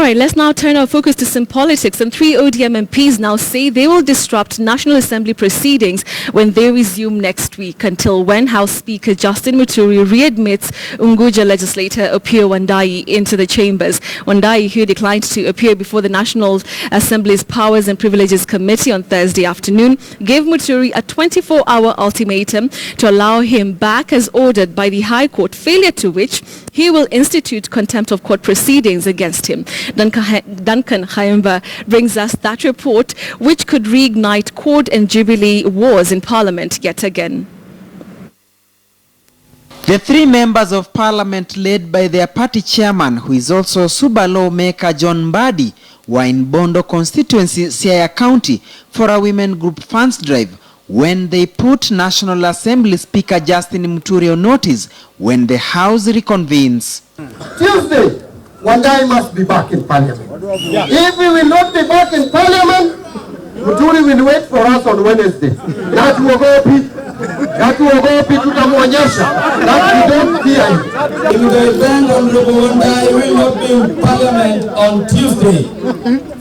right, let's now turn our focus to some politics. And 3 ODM MPs now say they will disrupt National Assembly proceedings when they resume next week. Until when House Speaker Justin Muturi readmits ungula legislator Opiyo Wandayi into the chambers. Wandayi, who declined to appear before the National Assembly's Powers and Privileges Committee on Thursday afternoon, gave Muturi a 24-hour ultimatum to allow him back as ordered by the High Court, failure to which he will institute contempt of court proceedings against him. Duncan Khaemba brings us that report, which could reignite court and jubilee wars in Parliament yet again. The 3 members of Parliament, led by their party chairman, who is also Suba lawmaker John Mbadi, were in Bondo constituency, Siaya County, for a women group funds drive when they put National Assembly Speaker Justin Muturi on notice when the House reconvenes. Tuesday, Wandayi must be back in Parliament. Yeah. If we will not be back in Parliament, Muturi will wait for us on Wednesday. That will go tutamuonyesha. That we don't fear him. In the event Honorable Wandayi will not be in Parliament on Tuesday,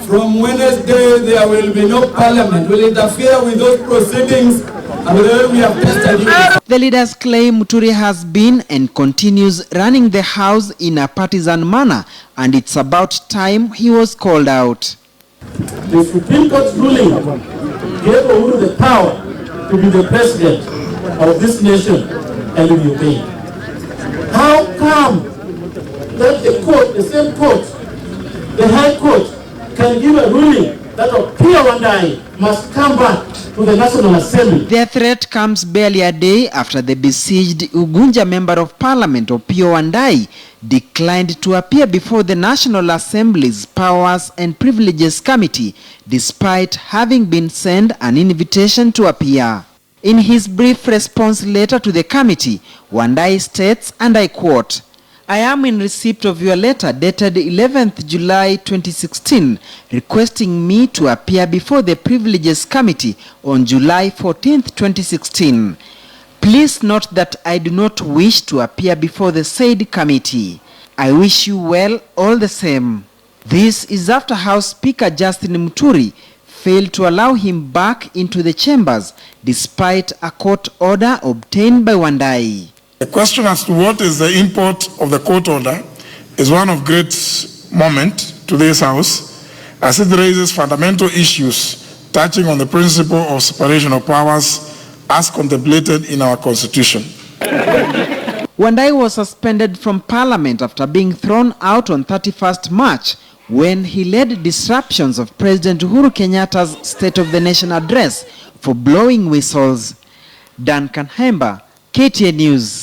from Wednesday there will be no Parliament. Will interfere with those proceedings. We have tested. The leaders claim Muturi has been and continues running the House in a partisan manner, and it's about time he was called out. The Supreme Court's ruling gave Uhuru the power to be the president of this nation and to be obeyed. How come that the court, the same court, the High Court, can give a ruling that Opiyo Wandayi must come back to the National Assembly? Their threat comes barely a day after the besieged Ugunja Member of Parliament Opiyo Wandayi declined to appear before the National Assembly's Powers and Privileges Committee despite having been sent an invitation to appear. In his brief response letter to the committee, Wandayi states, and I quote, "I am in receipt of your letter dated 11th July 2016 requesting me to appear before the Privileges Committee on July 14th, 2016. Please note that I do not wish to appear before the said committee. I wish you well all the same." This is after House Speaker Justin Muturi failed to allow him back into the chambers despite a court order obtained by Wandayi. The question as to what is the import of the court order is one of great moment to this House, as it raises fundamental issues touching on the principle of separation of powers as contemplated in our Constitution. Wandayi was suspended from Parliament after being thrown out on 31st March when he led disruptions of President Uhuru Kenyatta's State of the Nation address for blowing whistles. Duncan Khaemba, KTN News.